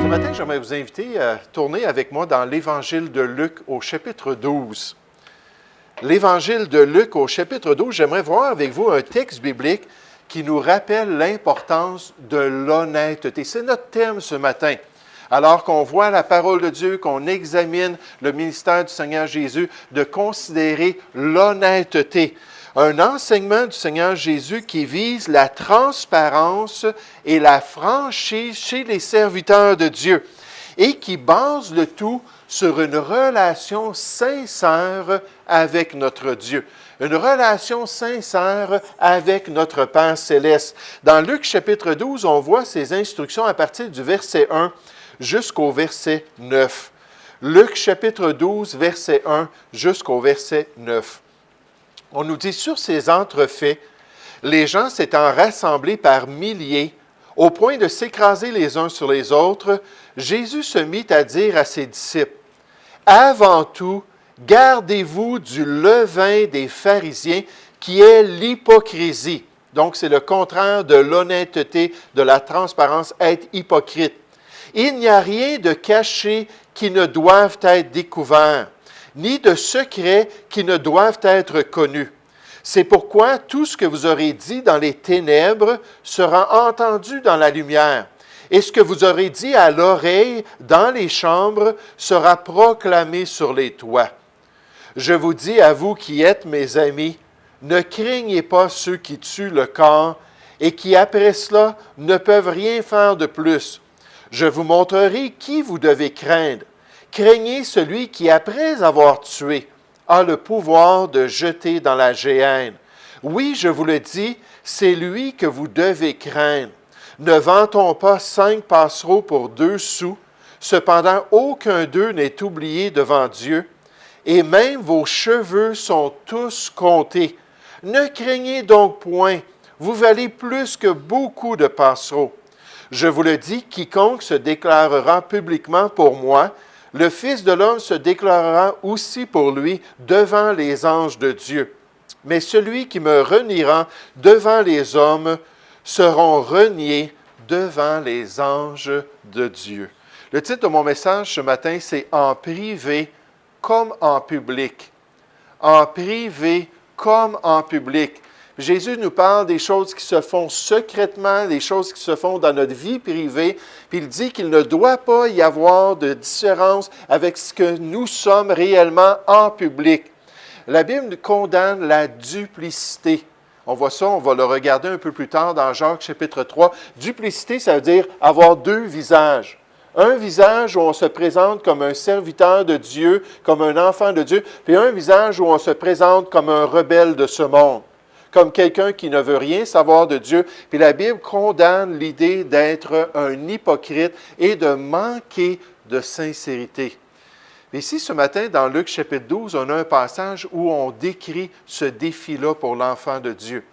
matin, j'aimerais vous inviter à tourner avec moi dans l'Évangile de Luc au chapitre 12. L'Évangile de Luc au chapitre 12, j'aimerais voir avec vous un texte biblique qui nous rappelle l'importance de l'honnêteté. C'est notre thème ce matin. Alors qu'on voit la parole de Dieu, qu'on examine le ministère du Seigneur Jésus, de considérer l'honnêteté. Un enseignement du Seigneur Jésus qui vise la transparence et la franchise chez les serviteurs de Dieu et qui base le tout sur une relation sincère avec notre Dieu. Une relation sincère avec notre Père céleste. Dans Luc chapitre 12, on voit ces instructions à partir du verset 1 jusqu'au verset 9. Luc chapitre 12, verset 1 jusqu'au verset 9. On nous dit, sur ces entrefaits, les gens s'étant rassemblés par milliers, au point de s'écraser les uns sur les autres, Jésus se mit à dire à ses disciples, « Avant tout, gardez-vous du levain des pharisiens, qui est l'hypocrisie. » Donc, c'est le contraire de l'honnêteté, de la transparence, être hypocrite. « Il n'y a rien de caché qui ne doive être découvert, ni de secrets qui ne doivent être connus. C'est pourquoi tout ce que vous aurez dit dans les ténèbres sera entendu dans la lumière, et ce que vous aurez dit à l'oreille dans les chambres sera proclamé sur les toits. Je vous dis à vous qui êtes mes amis, ne craignez pas ceux qui tuent le corps et qui après cela ne peuvent rien faire de plus. Je vous montrerai qui vous devez craindre. Craignez celui qui, après avoir tué, a le pouvoir de jeter dans la géhenne. Oui, je vous le dis, c'est lui que vous devez craindre. Ne vantons pas 5 passereaux pour 2 sous, cependant aucun d'eux n'est oublié devant Dieu, et même vos cheveux sont tous comptés. Ne craignez donc point, vous valez plus que beaucoup de passereaux. Je vous le dis, quiconque se déclarera publiquement pour moi, le Fils de l'homme se déclarera aussi pour lui devant les anges de Dieu. Mais celui qui me reniera devant les hommes seront reniés devant les anges de Dieu. Le titre de mon message ce matin, c'est « En privé comme en public ». En privé comme en public. Jésus nous parle des choses qui se font secrètement, des choses qui se font dans notre vie privée, puis il dit qu'il ne doit pas y avoir de différence avec ce que nous sommes réellement en public. La Bible condamne la duplicité. On voit ça, on va le regarder un peu plus tard dans Jacques chapitre 3. Duplicité, ça veut dire avoir 2 visages. Un visage où on se présente comme un serviteur de Dieu, comme un enfant de Dieu, puis un visage où on se présente comme un rebelle de ce monde, comme quelqu'un qui ne veut rien savoir de Dieu. Puis la Bible condamne l'idée d'être un hypocrite et de manquer de sincérité. Mais ici, ce matin, dans Luc chapitre 12, on a un passage où on décrit ce défi-là pour l'enfant de Dieu.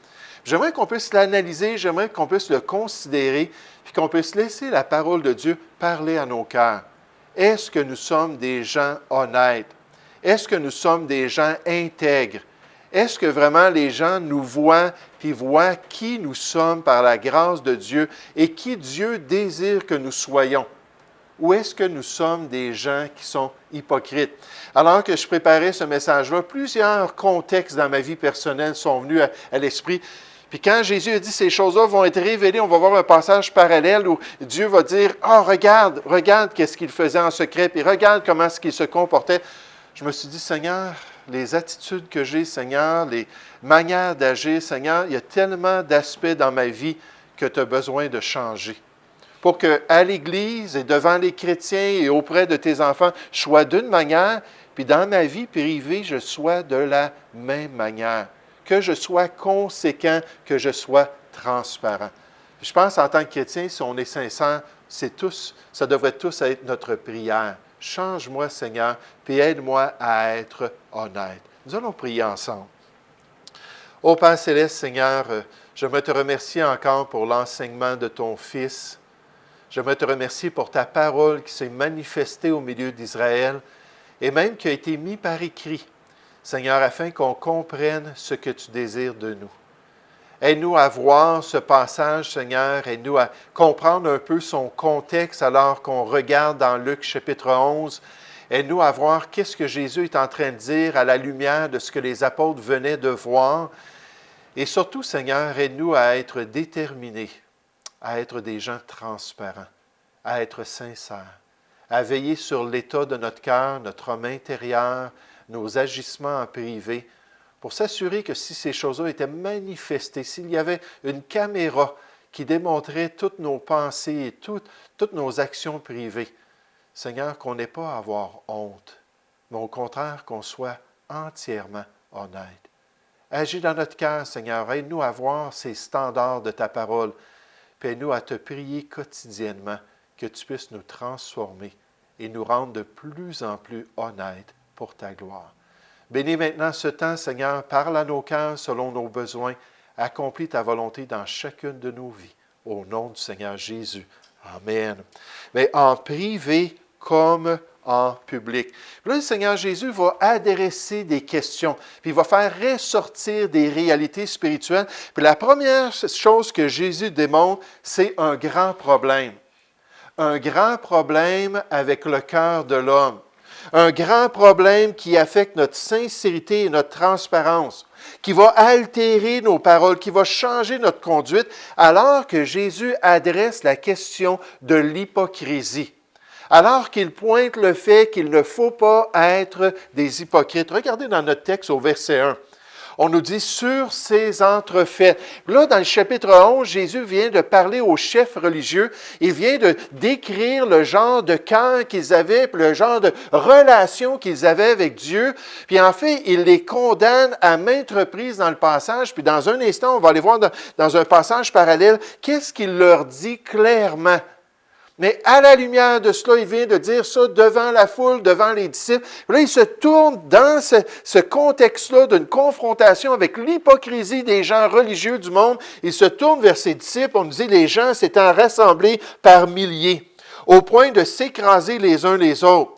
J'aimerais qu'on puisse l'analyser, j'aimerais qu'on puisse le considérer, puis qu'on puisse laisser la parole de Dieu parler à nos cœurs. Est-ce que nous sommes des gens honnêtes? Est-ce que nous sommes des gens intègres? Est-ce que vraiment les gens nous voient puis voient qui nous sommes par la grâce de Dieu et qui Dieu désire que nous soyons? Ou est-ce que nous sommes des gens qui sont hypocrites? Alors que je préparais ce message-là, plusieurs contextes dans ma vie personnelle sont venus à l'esprit. Puis quand Jésus a dit ces choses-là vont être révélées, on va voir un passage parallèle où Dieu va dire « Ah, regarde qu'est-ce qu'il faisait en secret, puis regarde comment est-ce qu'il se comportait. » Je me suis dit « Seigneur, les attitudes que j'ai, Seigneur, les manières d'agir, Seigneur, il y a tellement d'aspects dans ma vie que tu as besoin de changer. Pour qu'à l'Église et devant les chrétiens et auprès de tes enfants, je sois d'une manière, puis dans ma vie privée, je sois de la même manière. Que je sois conséquent, que je sois transparent. » Je pense en tant que chrétien, si on est sincère, ça devrait tous être notre prière. Change-moi, Seigneur, puis aide-moi à être honnête. Nous allons prier ensemble. Ô Père céleste, Seigneur, j'aimerais te remercier encore pour l'enseignement de ton Fils. J'aimerais te remercier pour ta parole qui s'est manifestée au milieu d'Israël et même qui a été mise par écrit, Seigneur, afin qu'on comprenne ce que tu désires de nous. Aide-nous à voir ce passage, Seigneur. Aide-nous à comprendre un peu son contexte alors qu'on regarde dans Luc chapitre 11. Aide-nous à voir qu'est-ce que Jésus est en train de dire à la lumière de ce que les apôtres venaient de voir. Et surtout, Seigneur, aide-nous à être déterminés, à être des gens transparents, à être sincères, à veiller sur l'état de notre cœur, notre homme intérieur, nos agissements en privé, pour s'assurer que si ces choses-là étaient manifestées, s'il y avait une caméra qui démontrait toutes nos pensées et toutes nos actions privées, Seigneur, qu'on n'ait pas à avoir honte, mais au contraire, qu'on soit entièrement honnête. Agis dans notre cœur, Seigneur, aide-nous à voir ces standards de ta parole, puis aide-nous à te prier quotidiennement que tu puisses nous transformer et nous rendre de plus en plus honnêtes pour ta gloire. Bénis maintenant ce temps, Seigneur, parle à nos cœurs selon nos besoins, accomplis ta volonté dans chacune de nos vies. Au nom du Seigneur Jésus. Amen. Mais en privé comme en public. Puis là, le Seigneur Jésus va adresser des questions, puis il va faire ressortir des réalités spirituelles. Puis la première chose que Jésus démontre, c'est un grand problème. Un grand problème avec le cœur de l'homme. Un grand problème qui affecte notre sincérité et notre transparence, qui va altérer nos paroles, qui va changer notre conduite, alors que Jésus adresse la question de l'hypocrisie. Alors qu'il pointe le fait qu'il ne faut pas être des hypocrites. Regardez dans notre texte au verset 1. On nous dit « sur ces entrefaites ». Là, dans le chapitre 11, Jésus vient de parler aux chefs religieux. Il vient de décrire le genre de cœur qu'ils avaient, le genre de relation qu'ils avaient avec Dieu. Puis en fait, il les condamne à maintes reprises dans le passage. Puis dans un instant, on va aller voir dans un passage parallèle, qu'est-ce qu'il leur dit clairement. Mais à la lumière de cela, il vient de dire ça devant la foule, devant les disciples. Là, il se tourne dans ce contexte-là d'une confrontation avec l'hypocrisie des gens religieux du monde. Il se tourne vers ses disciples. On nous dit, les gens s'étant rassemblés par milliers, au point de s'écraser les uns les autres.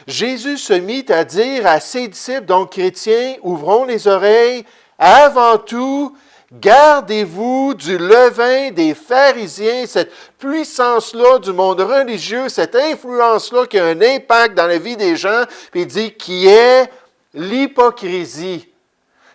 Jésus se mit à dire à ses disciples, donc chrétiens, ouvrons les oreilles, avant tout, gardez-vous du levain des pharisiens, cette puissance-là du monde religieux, cette influence-là qui a un impact dans la vie des gens, puis il dit qui est l'hypocrisie.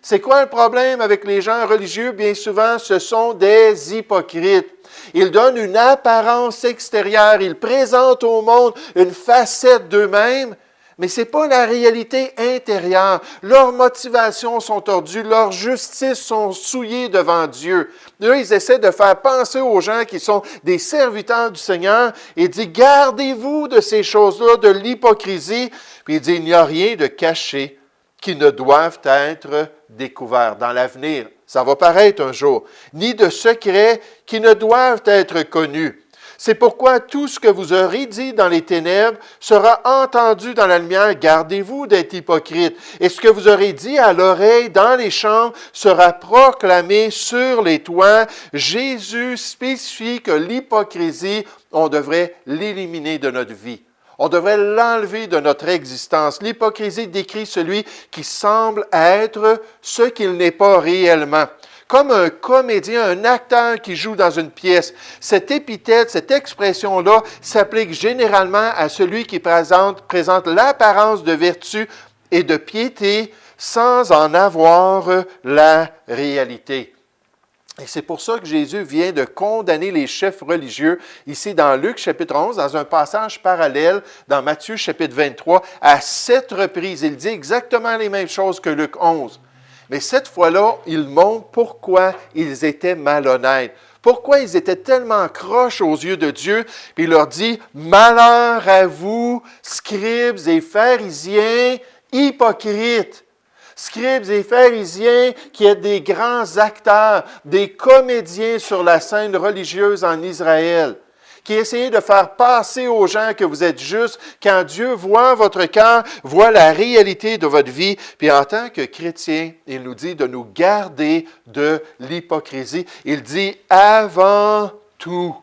C'est quoi le problème avec les gens religieux? Bien souvent, ce sont des hypocrites. Ils donnent une apparence extérieure, ils présentent au monde une facette d'eux-mêmes, mais ce n'est pas la réalité intérieure. Leurs motivations sont tordues, leurs justices sont souillées devant Dieu. Là, ils essaient de faire penser aux gens qui sont des serviteurs du Seigneur et dit, gardez-vous de ces choses-là, de l'hypocrisie. Puis il dit, il n'y a rien de caché qui ne doivent être découverts dans l'avenir. Ça va paraître un jour. Ni de secrets qui ne doivent être connus. C'est pourquoi tout ce que vous aurez dit dans les ténèbres sera entendu dans la lumière. Gardez-vous d'être hypocrite. Et ce que vous aurez dit à l'oreille dans les chambres sera proclamé sur les toits. Jésus spécifie que l'hypocrisie, on devrait l'éliminer de notre vie. On devrait l'enlever de notre existence. L'hypocrisie décrit celui qui semble être ce qu'il n'est pas réellement. Comme un comédien, un acteur qui joue dans une pièce. Cette épithète, cette expression-là s'applique généralement à celui qui présente l'apparence de vertu et de piété sans en avoir la réalité. Et c'est pour ça que Jésus vient de condamner les chefs religieux, ici dans Luc chapitre 11, dans un passage parallèle, dans Matthieu chapitre 23, à 7 reprises. Il dit exactement les mêmes choses que Luc 11. Mais cette fois-là, il montre pourquoi ils étaient malhonnêtes. Pourquoi ils étaient tellement croches aux yeux de Dieu. Puis il leur dit, malheur à vous, scribes et pharisiens, hypocrites. Scribes et pharisiens qui êtes des grands acteurs, des comédiens sur la scène religieuse en Israël, qui essayez de faire passer aux gens que vous êtes justes, quand Dieu voit votre cœur, voit la réalité de votre vie. Puis en tant que chrétien, il nous dit de nous garder de l'hypocrisie. Il dit avant tout.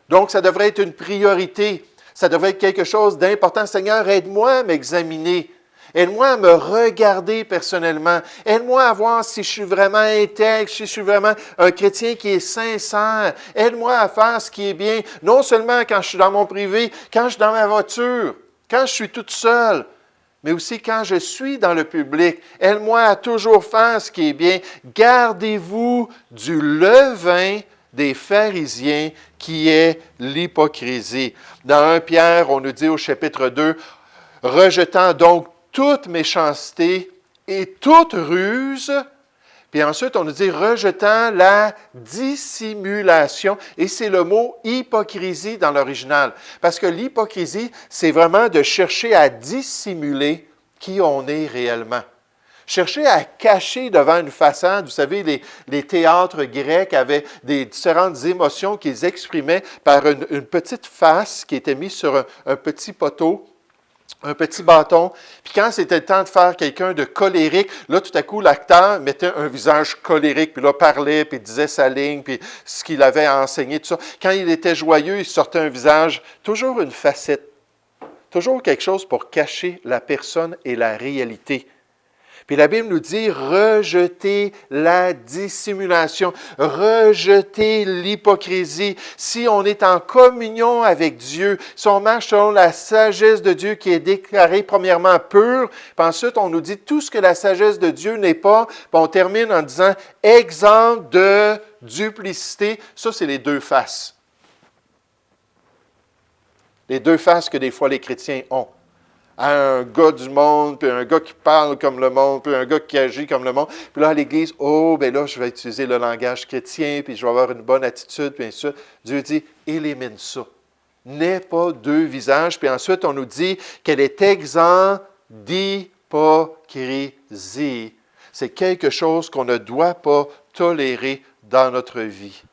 Donc, ça devrait être une priorité. Ça devrait être quelque chose d'important. Seigneur, aide-moi à m'examiner. Aide-moi à me regarder personnellement. Aide-moi à voir si je suis vraiment intègre, si je suis vraiment un chrétien qui est sincère. Aide-moi à faire ce qui est bien, non seulement quand je suis dans mon privé, quand je suis dans ma voiture, quand je suis toute seule, mais aussi quand je suis dans le public. Aide-moi à toujours faire ce qui est bien. Gardez-vous du levain des pharisiens qui est l'hypocrisie. Dans 1 Pierre, on nous dit au chapitre 2, « Rejetant donc toute méchanceté et toute ruse. » Puis ensuite, on nous dit « rejetant la dissimulation ». Et c'est le mot « hypocrisie » dans l'original. Parce que l'hypocrisie, c'est vraiment de chercher à dissimuler qui on est réellement. Chercher à cacher devant une façade. Vous savez, les théâtres grecs avaient des différentes émotions qu'ils exprimaient par une petite face qui était mise sur un petit poteau, un petit bâton. Puis quand c'était le temps de faire quelqu'un de colérique, là, tout à coup, l'acteur mettait un visage colérique, puis là, parlait, puis disait sa ligne, puis ce qu'il avait enseigné, tout ça. Quand il était joyeux, il sortait un visage, toujours une facette, toujours quelque chose pour cacher la personne et la réalité. Puis la Bible nous dit, rejetez la dissimulation, rejetez l'hypocrisie. Si on est en communion avec Dieu, si on marche selon la sagesse de Dieu qui est déclarée premièrement pure, puis ensuite on nous dit tout ce que la sagesse de Dieu n'est pas, puis on termine en disant exempt de duplicité. Ça, c'est les deux faces. Les deux faces que des fois les chrétiens ont. Un gars du monde, puis un gars qui parle comme le monde, puis un gars qui agit comme le monde. Puis là, à l'Église, ben là, je vais utiliser le langage chrétien, puis je vais avoir une bonne attitude, puis ainsi de suite. Dieu dit, élimine ça. N'aie pas deux visages. Puis ensuite, on nous dit qu'elle est exempte d'hypocrisie. C'est quelque chose qu'on ne doit pas tolérer dans notre vie.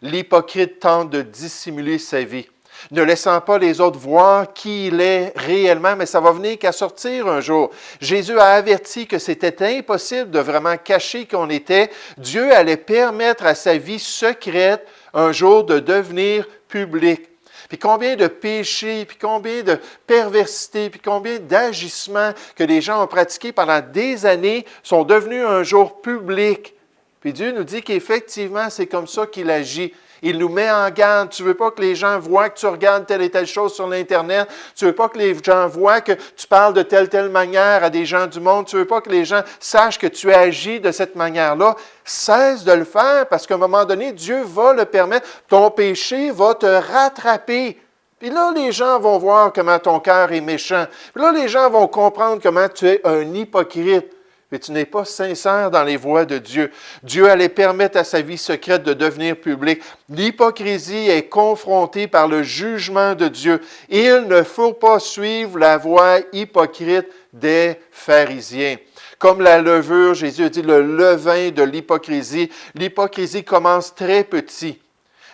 L'hypocrite tente de dissimuler sa vie, ne laissant pas les autres voir qui il est réellement, mais ça va venir qu'à sortir un jour. Jésus a averti que c'était impossible de vraiment cacher qui on était. Dieu allait permettre à sa vie secrète un jour de devenir publique. Puis combien de péchés, puis combien de perversités, puis combien d'agissements que les gens ont pratiqués pendant des années sont devenus un jour publics. Puis Dieu nous dit qu'effectivement, c'est comme ça qu'il agit. Il nous met en garde. Tu ne veux pas que les gens voient que tu regardes telle et telle chose sur l'Internet. Tu ne veux pas que les gens voient que tu parles de telle manière à des gens du monde. Tu ne veux pas que les gens sachent que tu agis de cette manière-là. Cesse de le faire parce qu'à un moment donné, Dieu va le permettre. Ton péché va te rattraper. Puis là, les gens vont voir comment ton cœur est méchant. Puis là, les gens vont comprendre comment tu es un hypocrite. Et tu n'es pas sincère dans les voies de Dieu. Dieu allait permettre à sa vie secrète de devenir publique. L'hypocrisie est confrontée par le jugement de Dieu. Il ne faut pas suivre la voie hypocrite des pharisiens. Comme la levure, Jésus a dit le levain de l'hypocrisie. L'hypocrisie commence très petit,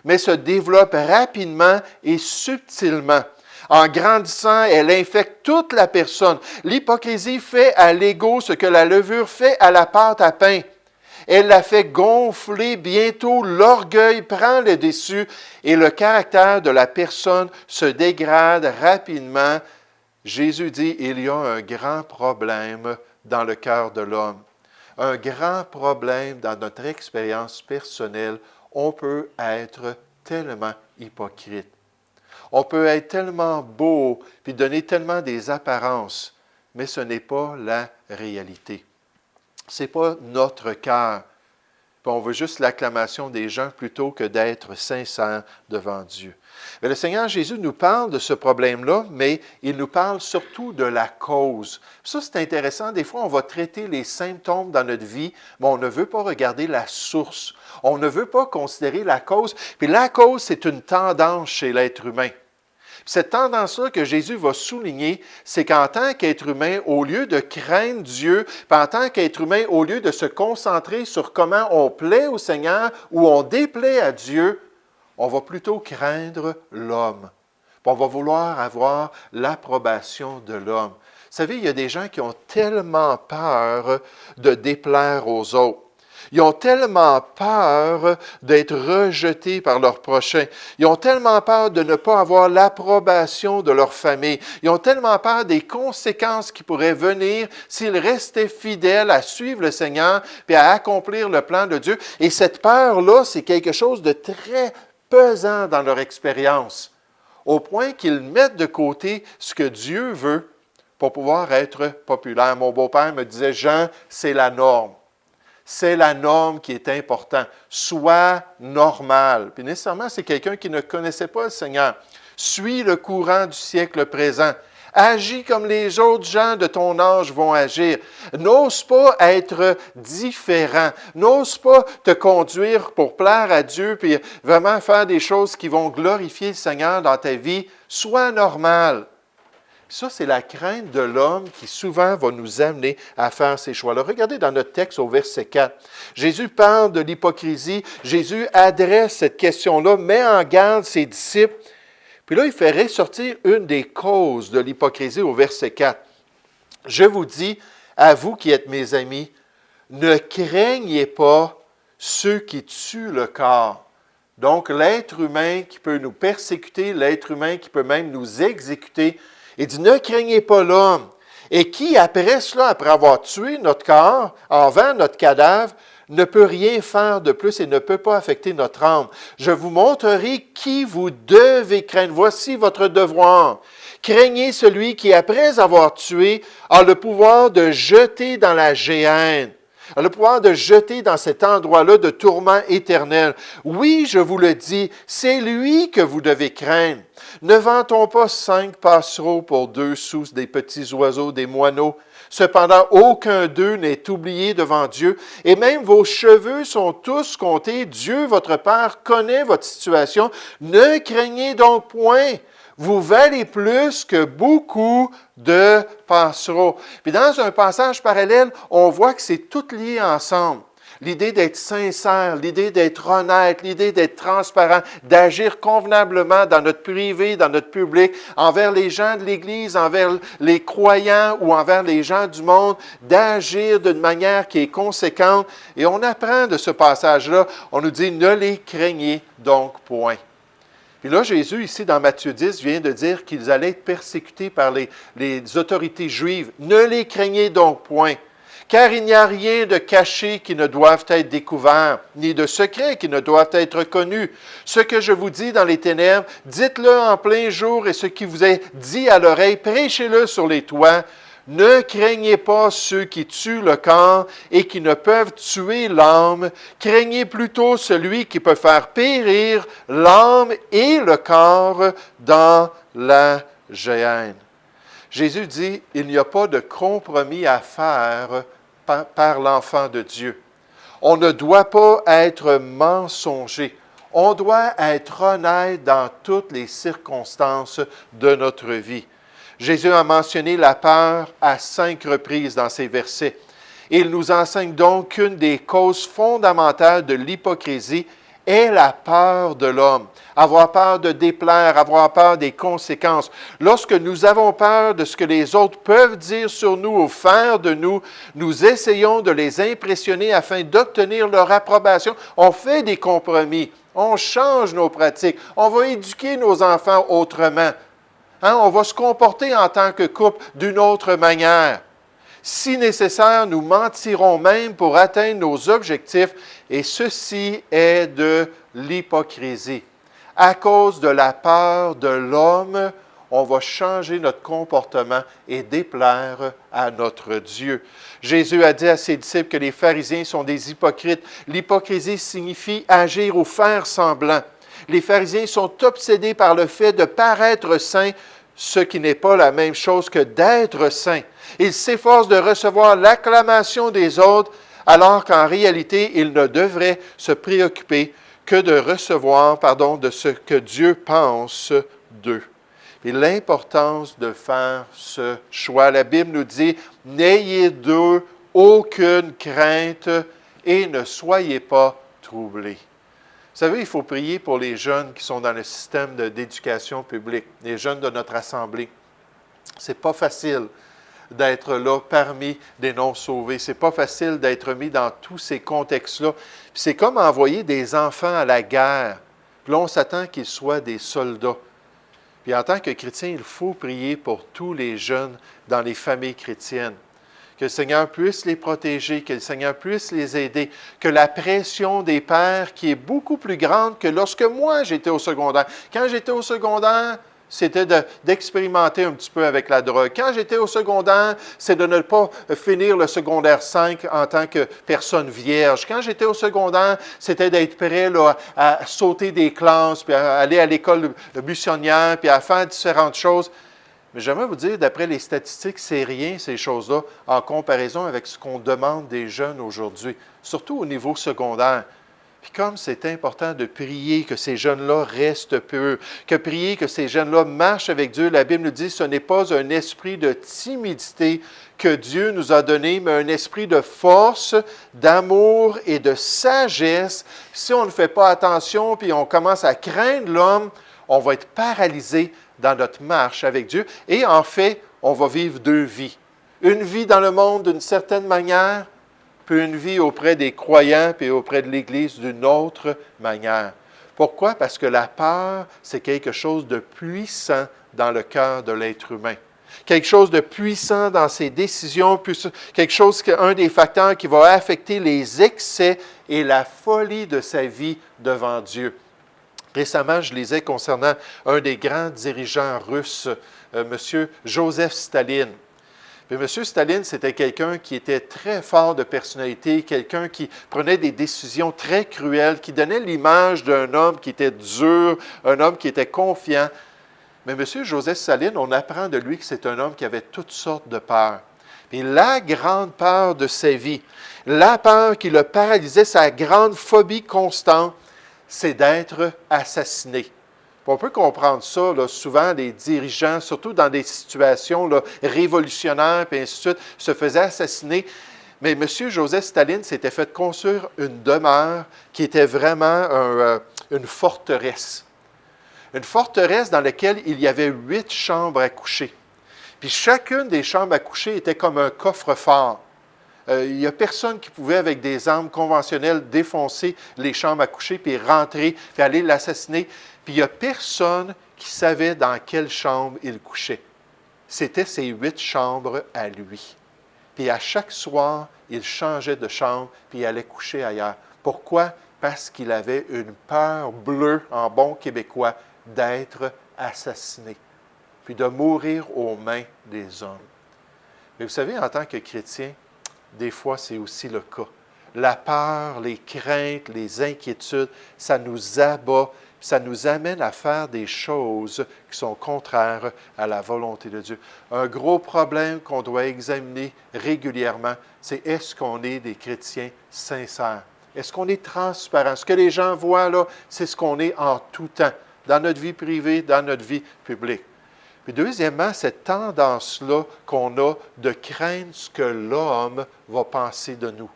mais se développe rapidement et subtilement. En grandissant, elle infecte toute la personne. L'hypocrisie fait à l'ego ce que la levure fait à la pâte à pain. Elle la fait gonfler. Bientôt, l'orgueil prend le dessus et le caractère de la personne se dégrade rapidement. Jésus dit, il y a un grand problème dans le cœur de l'homme. Un grand problème dans notre expérience personnelle. On peut être tellement hypocrite. On peut être tellement beau, puis donner tellement des apparences, mais ce n'est pas la réalité. Ce n'est pas notre cœur. Puis on veut juste l'acclamation des gens plutôt que d'être sincère devant Dieu. Mais le Seigneur Jésus nous parle de ce problème-là, mais il nous parle surtout de la cause. Ça, c'est intéressant. Des fois, on va traiter les symptômes dans notre vie, mais on ne veut pas regarder la source. On ne veut pas considérer la cause. Puis la cause, c'est une tendance chez l'être humain. Cette tendance-là que Jésus va souligner, c'est qu'en tant qu'être humain, au lieu de craindre Dieu, puis en tant qu'être humain, au lieu de se concentrer sur comment on plaît au Seigneur ou on déplaît à Dieu, on va plutôt craindre l'homme. Puis on va vouloir avoir l'approbation de l'homme. Vous savez, il y a des gens qui ont tellement peur de déplaire aux autres. Ils ont tellement peur d'être rejetés par leurs prochains. Ils ont tellement peur de ne pas avoir l'approbation de leur famille. Ils ont tellement peur des conséquences qui pourraient venir s'ils restaient fidèles à suivre le Seigneur et à accomplir le plan de Dieu. Et cette peur-là, c'est quelque chose de très pesant dans leur expérience, au point qu'ils mettent de côté ce que Dieu veut pour pouvoir être populaire. Mon beau-père me disait, Jean, c'est la norme. C'est la norme qui est importante. Sois normal. Puis nécessairement, c'est quelqu'un qui ne connaissait pas le Seigneur. Suis le courant du siècle présent. Agis comme les autres gens de ton âge vont agir. N'ose pas être différent. N'ose pas te conduire pour plaire à Dieu puis vraiment faire des choses qui vont glorifier le Seigneur dans ta vie. Sois normal. Ça, c'est la crainte de l'homme qui souvent va nous amener à faire ces choix-là. Regardez dans notre texte au verset 4. Jésus parle de l'hypocrisie. Jésus adresse cette question-là, met en garde ses disciples. Puis là, il fait ressortir une des causes de l'hypocrisie au verset 4. Je vous dis, à vous qui êtes mes amis, ne craignez pas ceux qui tuent le corps. Donc, l'être humain qui peut nous persécuter, l'être humain qui peut même nous exécuter. Il dit, ne craignez pas l'homme. Et qui, après cela, après avoir tué notre corps, envers notre cadavre, ne peut rien faire de plus et ne peut pas affecter notre âme. Je vous montrerai qui vous devez craindre. Voici votre devoir. Craignez celui qui, après avoir tué, a le pouvoir de jeter dans la géhenne, a le pouvoir de jeter dans cet endroit-là de tourment éternel. Oui, je vous le dis, c'est lui que vous devez craindre. Ne vend-on pas 5 passereaux pour 2 sous, des petits oiseaux, des moineaux? Cependant, aucun d'eux n'est oublié devant Dieu, et même vos cheveux sont tous comptés. Dieu, votre Père, connaît votre situation. Ne craignez donc point. Vous valez plus que beaucoup de passereaux. Puis dans un passage parallèle, on voit que c'est tout lié ensemble. L'idée d'être sincère, l'idée d'être honnête, l'idée d'être transparent, d'agir convenablement dans notre privé, dans notre public, envers les gens de l'Église, envers les croyants ou envers les gens du monde, d'agir d'une manière qui est conséquente. Et on apprend de ce passage-là, on nous dit « Ne les craignez donc point ». Puis là, Jésus, ici, dans Matthieu 10, vient de dire qu'ils allaient être persécutés par les autorités juives. Ne les craignez donc point, car il n'y a rien de caché qui ne doive être découvert, ni de secret qui ne doive être connu. Ce que je vous dis dans les ténèbres, dites-le en plein jour, et ce qui vous est dit à l'oreille, prêchez-le sur les toits. Ne craignez pas ceux qui tuent le corps et qui ne peuvent tuer l'âme. Craignez plutôt celui qui peut faire périr l'âme et le corps dans la géhenne. Jésus dit, il n'y a pas de compromis à faire par l'enfant de Dieu. On ne doit pas être mensonger. On doit être honnête dans toutes les circonstances de notre vie. Jésus a mentionné la peur à 5 reprises dans ces versets. Il nous enseigne donc qu'une des causes fondamentales de l'hypocrisie est la peur de l'homme. Avoir peur de déplaire, avoir peur des conséquences. Lorsque nous avons peur de ce que les autres peuvent dire sur nous ou faire de nous, nous essayons de les impressionner afin d'obtenir leur approbation. On fait des compromis, on change nos pratiques, on va éduquer nos enfants autrement. On va se comporter en tant que couple d'une autre manière. Si nécessaire, nous mentirons même pour atteindre nos objectifs, et ceci est de l'hypocrisie. À cause de la peur de l'homme, on va changer notre comportement et déplaire à notre Dieu. Jésus a dit à ses disciples que les pharisiens sont des hypocrites. L'hypocrisie signifie agir ou faire semblant. Les pharisiens sont obsédés par le fait de paraître saints, ce qui n'est pas la même chose que d'être saints. Ils s'efforcent de recevoir l'acclamation des autres, alors qu'en réalité, ils ne devraient se préoccuper que de recevoir, de ce que Dieu pense d'eux. Et l'importance de faire ce choix. La Bible nous dit, n'ayez d'eux aucune crainte et ne soyez pas troublés. Vous savez, il faut prier pour les jeunes qui sont dans le système d'éducation publique, les jeunes de notre assemblée. Ce n'est pas facile d'être là parmi des non-sauvés. Ce n'est pas facile d'être mis dans tous ces contextes-là. Puis c'est comme envoyer des enfants à la guerre. Puis là, on s'attend qu'ils soient des soldats. Puis en tant que chrétien, il faut prier pour tous les jeunes dans les familles chrétiennes. Que le Seigneur puisse les protéger, que le Seigneur puisse les aider, que la pression des pères, qui est beaucoup plus grande que lorsque moi j'étais au secondaire. Quand j'étais au secondaire, c'était d'expérimenter un petit peu avec la drogue. Quand j'étais au secondaire, c'est de ne pas finir le secondaire 5 en tant que personne vierge. Quand j'étais au secondaire, c'était d'être prêt là, à sauter des classes, puis à aller à l'école buissonnière, puis à faire différentes choses. Mais j'aimerais vous dire, d'après les statistiques, c'est rien, ces choses-là, en comparaison avec ce qu'on demande des jeunes aujourd'hui, surtout au niveau secondaire. Puis comme c'est important de prier que ces jeunes-là restent purs, que prier que ces jeunes-là marchent avec Dieu, la Bible nous dit que ce n'est pas un esprit de timidité que Dieu nous a donné, mais un esprit de force, d'amour et de sagesse. Si on ne fait pas attention, puis on commence à craindre l'homme, on va être paralysé dans notre marche avec Dieu. Et en fait, on va vivre deux vies. Une vie dans le monde d'une certaine manière, puis une vie auprès des croyants, puis auprès de l'Église d'une autre manière. Pourquoi? Parce que la peur, c'est quelque chose de puissant dans le cœur de l'être humain. Quelque chose de puissant dans ses décisions, quelque chose, un des facteurs qui va affecter les excès et la folie de sa vie devant Dieu. Récemment, je lisais concernant un des grands dirigeants russes, M. Joseph Staline. Puis M. Staline, c'était quelqu'un qui était très fort de personnalité, quelqu'un qui prenait des décisions très cruelles, qui donnait l'image d'un homme qui était dur, un homme qui était confiant. Mais M. Joseph Staline, on apprend de lui que c'est un homme qui avait toutes sortes de peurs. Puis la grande peur de sa vie, la peur qui le paralysait, sa grande phobie constante, c'est d'être assassiné. On peut comprendre ça, là, souvent les dirigeants, surtout dans des situations là, révolutionnaires, puis ainsi de suite, se faisaient assassiner. Mais M. Joseph Staline s'était fait construire une demeure qui était vraiment une forteresse. Une forteresse dans laquelle il y avait 8 chambres à coucher. Puis chacune des chambres à coucher était comme un coffre-fort. Il n'y a personne qui pouvait, avec des armes conventionnelles, défoncer les chambres à coucher, puis rentrer, puis aller l'assassiner. Puis il n'y a personne qui savait dans quelle chambre il couchait. C'était ses 8 chambres à lui. Puis à chaque soir, il changeait de chambre, puis il allait coucher ailleurs. Pourquoi? Parce qu'il avait une peur bleue, en bon québécois, d'être assassiné, puis de mourir aux mains des hommes. Mais vous savez, en tant que chrétien, des fois, c'est aussi le cas. La peur, les craintes, les inquiétudes, ça nous abat, ça nous amène à faire des choses qui sont contraires à la volonté de Dieu. Un gros problème qu'on doit examiner régulièrement, c'est est-ce qu'on est des chrétiens sincères? Est-ce qu'on est transparent? Ce que les gens voient là, c'est ce qu'on est en tout temps, dans notre vie privée, dans notre vie publique. Puis deuxièmement, cette tendance-là qu'on a de craindre ce que l'homme va penser de nous.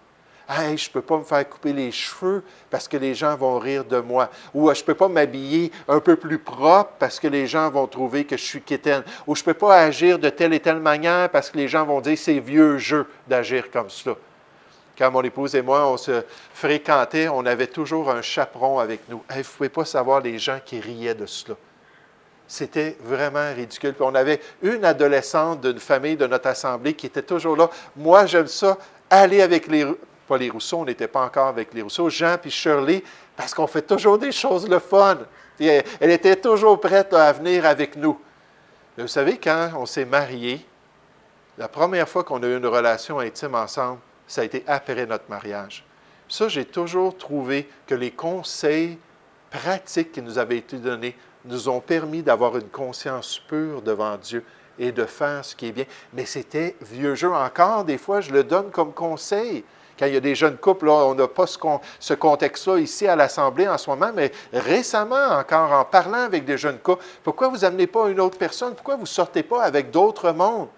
« Hey, je ne peux pas me faire couper les cheveux parce que les gens vont rire de moi. » Ou « Je ne peux pas m'habiller un peu plus propre parce que les gens vont trouver que je suis quétaine. » Ou « Je ne peux pas agir de telle et telle manière parce que les gens vont dire « C'est vieux jeu d'agir comme cela. » Quand mon épouse et moi, on se fréquentait, on avait toujours un chaperon avec nous. Hey, vous ne pouvez pas savoir les gens qui riaient de cela. C'était vraiment ridicule. Puis on avait une adolescente d'une famille de notre assemblée qui était toujours là. Moi, j'aime ça, aller avec pas les Rousseau, on n'était pas encore avec les Rousseau, Jean puis Shirley, parce qu'on fait toujours des choses le fun. Puis elle était toujours prête à venir avec nous. Mais vous savez, quand on s'est mariés, la première fois qu'on a eu une relation intime ensemble, ça a été après notre mariage. Puis ça, j'ai toujours trouvé que les conseils pratiques qui nous avaient été donnés nous ont permis d'avoir une conscience pure devant Dieu et de faire ce qui est bien. Mais c'était vieux jeu. Encore, des fois, je le donne comme conseil. Quand il y a des jeunes couples, là, on n'a pas ce contexte-là ici à l'Assemblée en ce moment, mais récemment encore, en parlant avec des jeunes couples, pourquoi vous n'amenez pas une autre personne? Pourquoi vous ne sortez pas avec d'autres mondes?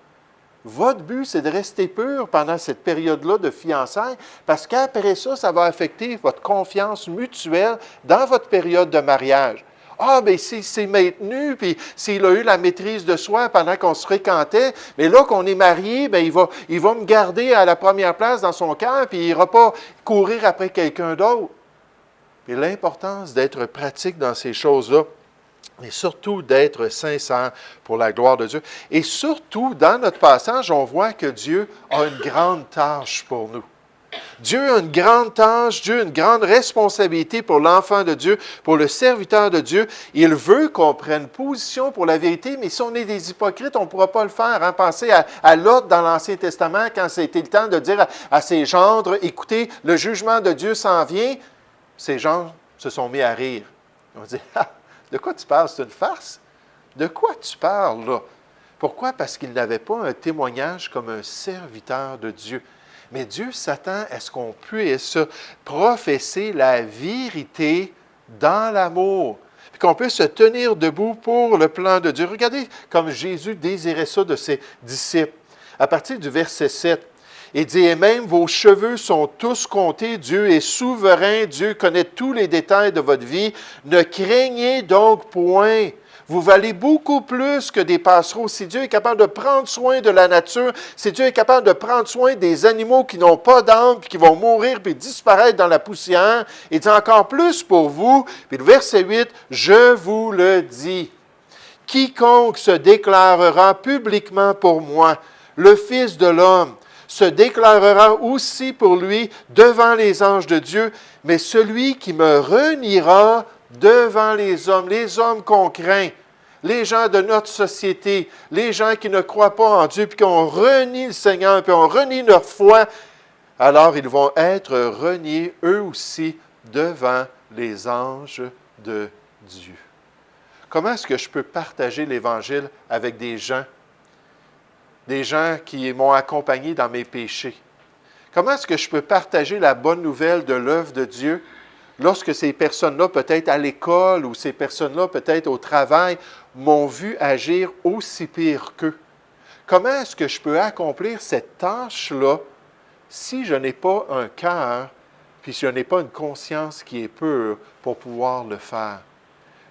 Votre but, c'est de rester pur pendant cette période-là de fiançailles, parce qu'après ça, ça va affecter votre confiance mutuelle dans votre période de mariage. Ah, bien, s'il s'est maintenu, puis s'il a eu la maîtrise de soi pendant qu'on se fréquentait, mais là qu'on est marié, bien, il va me garder à la première place dans son cœur, puis il n'ira pas courir après quelqu'un d'autre. Et l'importance d'être pratique dans ces choses-là, mais surtout d'être sincère pour la gloire de Dieu. Et surtout, dans notre passage, on voit que Dieu a une grande tâche pour nous. Dieu a une grande tâche, Dieu a une grande responsabilité pour l'enfant de Dieu, pour le serviteur de Dieu. Il veut qu'on prenne position pour la vérité, mais si on est des hypocrites, on ne pourra pas le faire. Hein? Pensez à Lot dans l'Ancien Testament, quand c'était le temps de dire à ses gendres, écoutez, le jugement de Dieu s'en vient. Ces gens se sont mis à rire. On dit, ah, de quoi tu parles? C'est une farce? De quoi tu parles là? Pourquoi? Parce qu'il n'avait pas un témoignage comme un serviteur de Dieu. Mais Dieu s'attend à ce qu'on puisse professer la vérité dans l'amour, puis qu'on puisse se tenir debout pour le plan de Dieu. Regardez comme Jésus désirait ça de ses disciples. À partir du verset 7, il dit, « Et même vos cheveux sont tous comptés, Dieu est souverain, Dieu connaît tous les détails de votre vie. Ne craignez donc point. Vous valez beaucoup plus que des passereaux. Si Dieu est capable de prendre soin de la nature, si Dieu est capable de prendre soin des animaux qui n'ont pas d'âme, puis qui vont mourir, puis disparaître dans la poussière, il dit encore plus pour vous. Puis le verset 8, « Je vous le dis, quiconque se déclarera publiquement pour moi, le Fils de l'homme, se déclarera aussi pour lui devant les anges de Dieu, mais celui qui me reniera devant les hommes qu'on craint, les gens de notre société, les gens qui ne croient pas en Dieu, puis qui ont renié le Seigneur, puis ont renié leur foi, alors ils vont être reniés eux aussi devant les anges de Dieu. » Comment est-ce que je peux partager l'Évangile avec des gens qui m'ont accompagné dans mes péchés? Comment est-ce que je peux partager la bonne nouvelle de l'œuvre de Dieu lorsque ces personnes-là, peut-être à l'école ou ces personnes-là, peut-être au travail, m'ont vu agir aussi pire qu'eux? Comment est-ce que je peux accomplir cette tâche-là si je n'ai pas un cœur, puis si je n'ai pas une conscience qui est pure pour pouvoir le faire?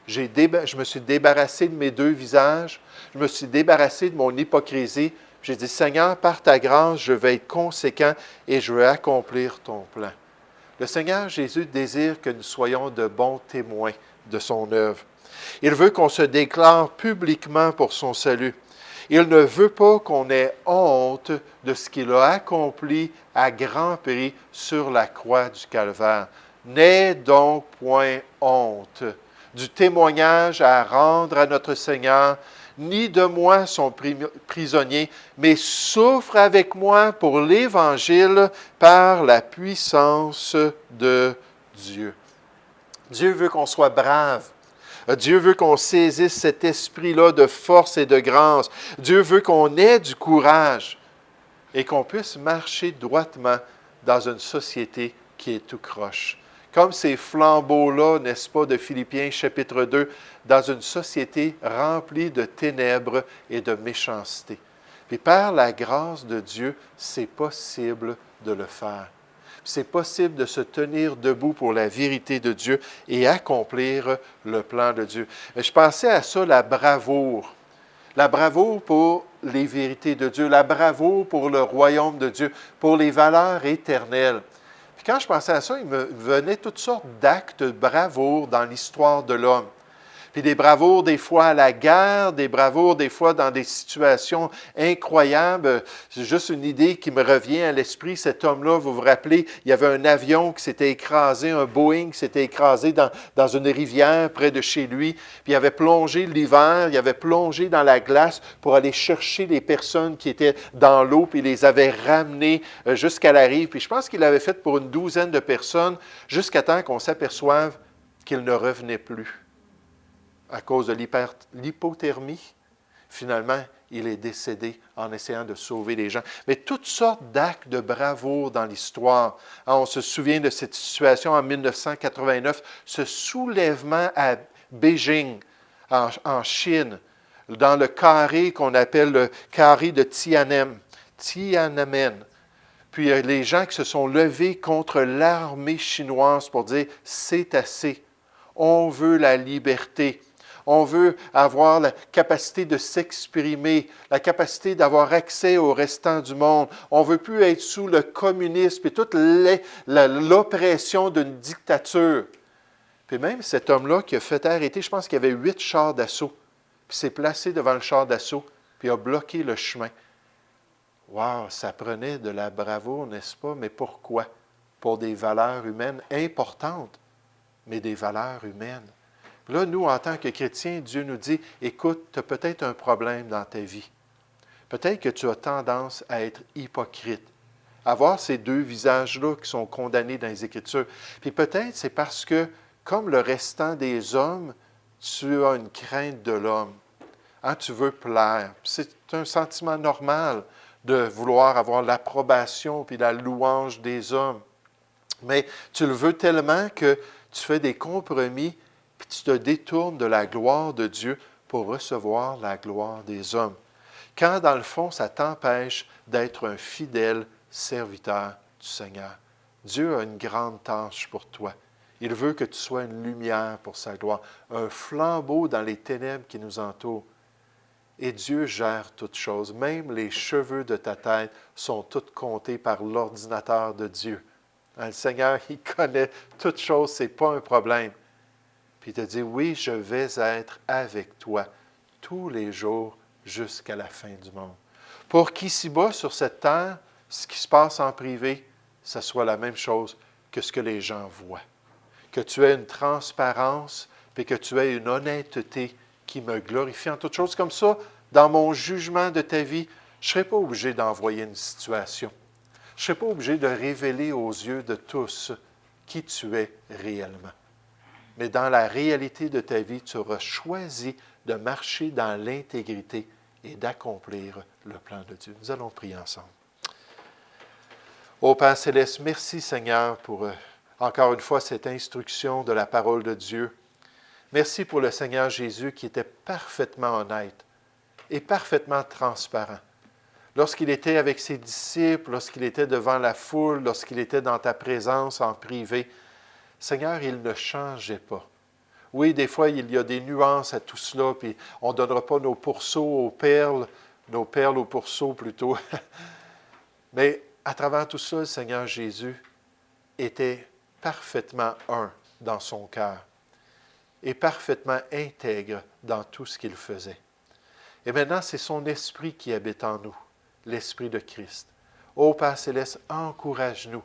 Je me suis débarrassé de mes deux visages, je me suis débarrassé de mon hypocrisie. J'ai dit, Seigneur, par ta grâce, je vais être conséquent et je veux accomplir ton plan. Le Seigneur Jésus désire que nous soyons de bons témoins de son œuvre. Il veut qu'on se déclare publiquement pour son salut. Il ne veut pas qu'on ait honte de ce qu'il a accompli à grand prix sur la croix du Calvaire. N'aie donc point honte du témoignage à rendre à notre Seigneur, ni de moi son prisonnier, mais souffre avec moi pour l'Évangile par la puissance de Dieu. Dieu veut qu'on soit brave. Dieu veut qu'on saisisse cet esprit-là de force et de grâce. Dieu veut qu'on ait du courage et qu'on puisse marcher droitement dans une société qui est tout croche. Comme ces flambeaux-là, n'est-ce pas, de Philippiens chapitre 2, dans une société remplie de ténèbres et de méchanceté. Puis par la grâce de Dieu, c'est possible de le faire. C'est possible de se tenir debout pour la vérité de Dieu et accomplir le plan de Dieu. Je pensais à ça, la bravoure. La bravoure pour les vérités de Dieu, la bravoure pour le royaume de Dieu, pour les valeurs éternelles. Puis quand je pensais à ça, il me venait toutes sortes d'actes de bravoure dans l'histoire de l'homme. Puis des bravoures des fois à la guerre, des bravoures des fois dans des situations incroyables. C'est juste une idée qui me revient à l'esprit. Cet homme-là, vous vous rappelez, il y avait un avion qui s'était écrasé, un Boeing qui s'était écrasé dans une rivière près de chez lui. Puis il avait plongé l'hiver, il avait plongé dans la glace pour aller chercher les personnes qui étaient dans l'eau, puis il les avait ramenées jusqu'à la rive. Puis je pense qu'il l'avait fait pour une douzaine de personnes, jusqu'à temps qu'on s'aperçoive qu'il ne revenait plus. À cause de l'hypothermie, finalement, il est décédé en essayant de sauver les gens. Mais toutes sortes d'actes de bravoure dans l'histoire. On se souvient de cette situation en 1989, ce soulèvement à Beijing, en Chine, dans le carré qu'on appelle le carré de Tiananmen. Puis les gens qui se sont levés contre l'armée chinoise pour dire « c'est assez ». On veut la liberté. On veut avoir la capacité de s'exprimer, la capacité d'avoir accès au restant du monde. On ne veut plus être sous le communisme et toute l'oppression d'une dictature. Puis même cet homme-là qui a fait arrêter, je pense qu'il y avait 8 chars d'assaut, puis s'est placé devant le char d'assaut, puis a bloqué le chemin. Wow, ça prenait de la bravoure, n'est-ce pas? Mais pourquoi? Pour des valeurs humaines importantes, mais des valeurs humaines. Là, nous, en tant que chrétiens, Dieu nous dit, écoute, tu as peut-être un problème dans ta vie. Peut-être que tu as tendance à être hypocrite, à avoir ces deux visages-là qui sont condamnés dans les Écritures. Puis peut-être c'est parce que, comme le restant des hommes, tu as une crainte de l'homme. Hein, tu veux plaire. C'est un sentiment normal de vouloir avoir l'approbation puis la louange des hommes. Mais tu le veux tellement que tu fais des compromis puis tu te détournes de la gloire de Dieu pour recevoir la gloire des hommes. Quand, dans le fond, ça t'empêche d'être un fidèle serviteur du Seigneur. Dieu a une grande tâche pour toi. Il veut que tu sois une lumière pour sa gloire, un flambeau dans les ténèbres qui nous entourent. Et Dieu gère toutes choses. Même les cheveux de ta tête sont tous comptés par l'ordinateur de Dieu. Le Seigneur, il connaît toutes choses, ce n'est pas un problème. Puis il te dit, oui, je vais être avec toi tous les jours jusqu'à la fin du monde. Pour qu'ici-bas, sur cette terre, ce qui se passe en privé, ce soit la même chose que ce que les gens voient. Que tu aies une transparence, puis que tu aies une honnêteté qui me glorifie en toutes choses. Comme ça, dans mon jugement de ta vie, je ne serai pas obligé d'envoyer une situation. Je ne serai pas obligé de révéler aux yeux de tous qui tu es réellement. Mais dans la réalité de ta vie, tu auras choisi de marcher dans l'intégrité et d'accomplir le plan de Dieu. Nous allons prier ensemble. Ô Père Céleste, merci Seigneur pour encore une fois cette instruction de la parole de Dieu. Merci pour le Seigneur Jésus qui était parfaitement honnête et parfaitement transparent. Lorsqu'il était avec ses disciples, lorsqu'il était devant la foule, lorsqu'il était dans ta présence en privé, Seigneur, il ne changeait pas. Oui, des fois, il y a des nuances à tout cela, puis on ne donnera pas nos pourceaux aux perles aux pourceaux plutôt. Mais à travers tout ça, le Seigneur Jésus était parfaitement un dans son cœur et parfaitement intègre dans tout ce qu'il faisait. Et maintenant, c'est son esprit qui habite en nous, l'esprit de Christ. Ô Père Céleste, encourage-nous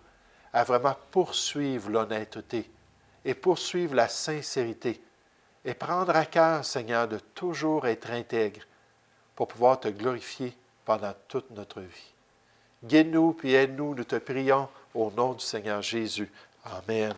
à vraiment poursuivre l'honnêteté et poursuivre la sincérité et prendre à cœur, Seigneur, de toujours être intègre pour pouvoir te glorifier pendant toute notre vie. Guide-nous et aide-nous, nous te prions au nom du Seigneur Jésus. Amen.